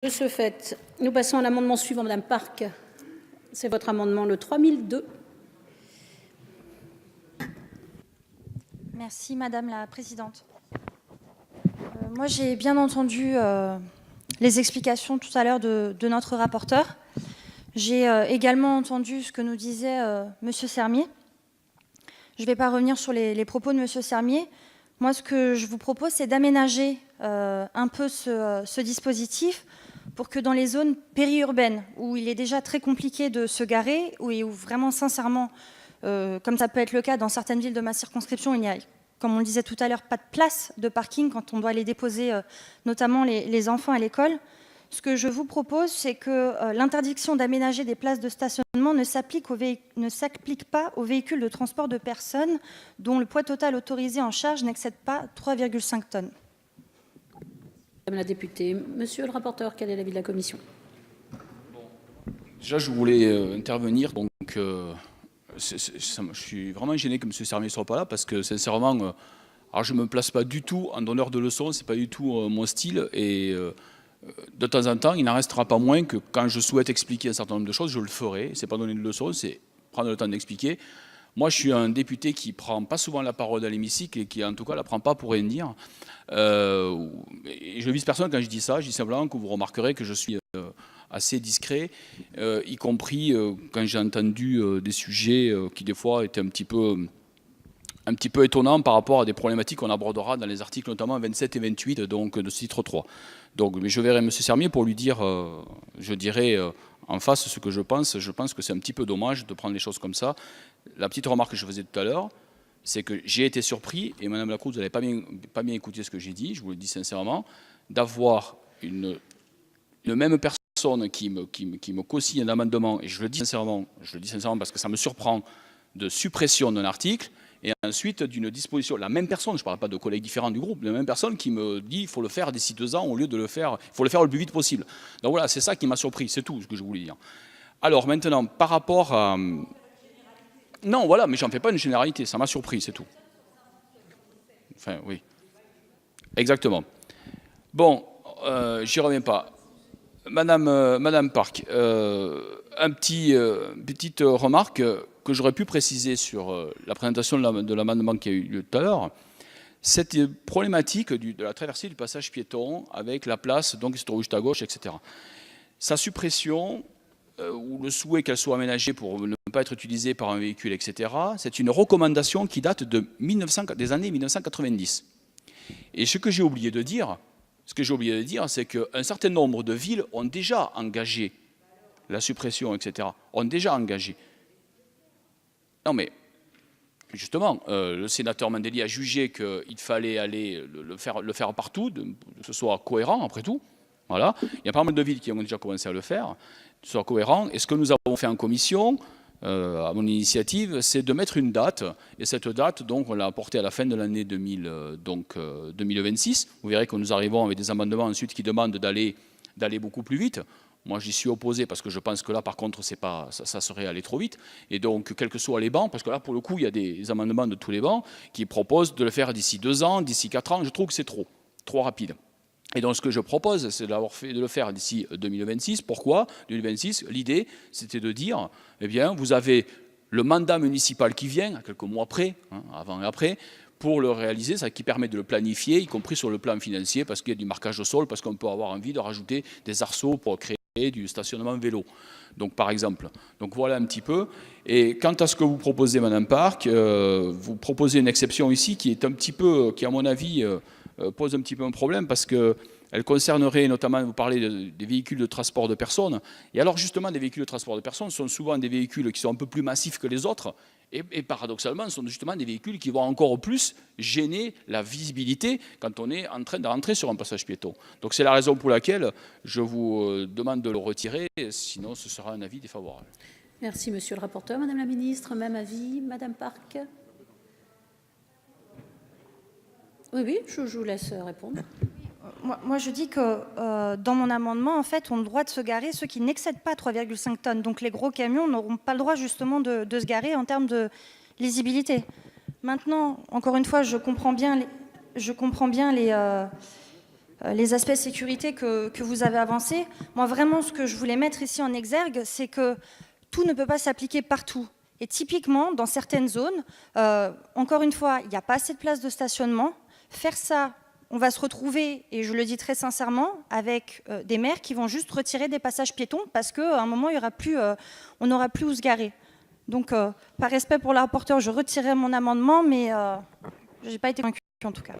De ce fait, nous passons à l'amendement suivant, Madame Parc. C'est votre amendement le 3002. Merci Madame la Présidente. Moi j'ai bien entendu les explications tout à l'heure de notre rapporteur. J'ai également entendu ce que nous disait Monsieur Sermier. Je ne vais pas revenir sur les propos de Monsieur Sermier. Moi ce que je vous propose c'est d'aménager un peu ce dispositif pour que dans les zones périurbaines où il est déjà très compliqué de se garer, où vraiment sincèrement, comme ça peut être le cas dans certaines villes de ma circonscription, il n'y a, comme on le disait tout à l'heure, pas de place de parking quand on doit aller déposer notamment les enfants à l'école. Ce que je vous propose, c'est que l'interdiction d'aménager des places de stationnement ne s'applique pas aux véhicules de transport de personnes dont le poids total autorisé en charge n'excède pas 3,5 tonnes. Madame la députée, monsieur le rapporteur, quel est l'avis de la commission? Déjà, je voulais intervenir. Donc, je suis vraiment gêné que M. Sermier ne soit pas là parce que, sincèrement, alors je ne me place pas du tout en donneur de leçons, ce n'est pas du tout mon style. Et de temps en temps, il n'en restera pas moins que quand je souhaite expliquer un certain nombre de choses, je le ferai. Ce n'est pas donner de leçons, c'est prendre le temps d'expliquer. Moi, je suis un député qui ne prend pas souvent la parole dans l'hémicycle et qui, en tout cas, ne la prend pas pour rien dire. Et je vise personne quand je dis ça. Je dis simplement que vous remarquerez que je suis assez discret, y compris quand j'ai entendu des sujets qui, des fois, étaient un petit peu étonnants par rapport à des problématiques qu'on abordera dans les articles, notamment 27 et 28 donc, de ce titre 3. Donc, mais je verrai M. Sermier pour lui dire, je dirai en face ce que je pense. Je pense que c'est un petit peu dommage de prendre les choses comme ça. La petite remarque que je faisais tout à l'heure, c'est que j'ai été surpris, et Mme Lacroix, vous n'avez pas bien écouté ce que j'ai dit, je vous le dis sincèrement, d'avoir une même personne qui me co-signe un amendement, et je le dis sincèrement parce que ça me surprend, de suppression d'un article, et ensuite d'une disposition, la même personne, je ne parle pas de collègues différents du groupe, la même personne qui me dit qu'il faut le faire d'ici 2 ans au lieu de le faire, il faut le faire le plus vite possible. Donc voilà, c'est ça qui m'a surpris, c'est tout ce que je voulais dire. Alors maintenant, par rapport à... Non, voilà, mais j'en fais pas une généralité, ça m'a surpris, c'est tout. Enfin, oui. Exactement. Bon, j'y reviens pas. Madame Parc, petite remarque que j'aurais pu préciser sur la présentation de l'amendement qui a eu lieu tout à l'heure. Cette problématique de la traversée du passage piéton avec la place, donc c'est juste à gauche, etc. Sa suppression, ou le souhait qu'elle soit aménagée pour ne pas être utilisée par un véhicule, etc., c'est une recommandation qui date des années 1990. Et ce que j'ai oublié de dire, c'est qu'un certain nombre de villes ont déjà engagé la suppression, etc., ont déjà engagé. Non mais, justement, le sénateur Mandelli a jugé qu'il fallait aller le faire partout, que ce soit cohérent, après tout. Voilà. Il y a pas mal de villes qui ont déjà commencé à le faire, que ce soit cohérent. Et ce que nous avons fait en commission, à mon initiative, c'est de mettre une date. Et cette date, donc, on l'a apportée à la fin de l'année 2026. Vous verrez que nous arrivons avec des amendements ensuite qui demandent d'aller beaucoup plus vite. Moi, j'y suis opposé parce que je pense que là, par contre, ça serait aller trop vite. Et donc, quels que soient les bancs, parce que là, pour le coup, il y a des amendements de tous les bancs qui proposent de le faire d'ici 2 ans, d'ici 4 ans. Je trouve que c'est trop rapide. Et donc, ce que je propose, c'est de le faire d'ici 2026. Pourquoi 2026, l'idée, c'était de dire, eh bien, vous avez le mandat municipal qui vient, à quelques mois près, avant et après, pour le réaliser, ça qui permet de le planifier, y compris sur le plan financier, parce qu'il y a du marquage au sol, parce qu'on peut avoir envie de rajouter des arceaux pour créer du stationnement vélo, donc par exemple. Donc voilà un petit peu. Et quant à ce que vous proposez, Madame Parc, vous proposez une exception ici qui est un petit peu, qui à mon avis pose un petit peu un problème parce qu'elle concernerait notamment, vous parlez des véhicules de transport de personnes. Et alors justement, des véhicules de transport de personnes sont souvent des véhicules qui sont un peu plus massifs que les autres. Et paradoxalement, ce sont justement des véhicules qui vont encore plus gêner la visibilité quand on est en train de rentrer sur un passage piéton. Donc c'est la raison pour laquelle je vous demande de le retirer, sinon ce sera un avis défavorable. Merci, monsieur le rapporteur. Madame la ministre, même avis. Madame Parc. Oui, je vous laisse répondre. Moi, je dis que dans mon amendement, en fait, ont le droit de se garer ceux qui n'excèdent pas 3,5 tonnes. Donc les gros camions n'auront pas le droit justement de se garer en termes de lisibilité. Maintenant, encore une fois, je comprends bien les aspects sécurité que vous avez avancés. Moi, vraiment, ce que je voulais mettre ici en exergue, c'est que tout ne peut pas s'appliquer partout. Et typiquement, dans certaines zones, encore une fois, il n'y a pas assez de places de stationnement. Faire ça, on va se retrouver, et je le dis très sincèrement, avec des maires qui vont juste retirer des passages piétons parce qu'à un moment, on n'aura plus où se garer. Donc, par respect pour la rapporteure, je retirerai mon amendement, mais je n'ai pas été convaincue en tout cas.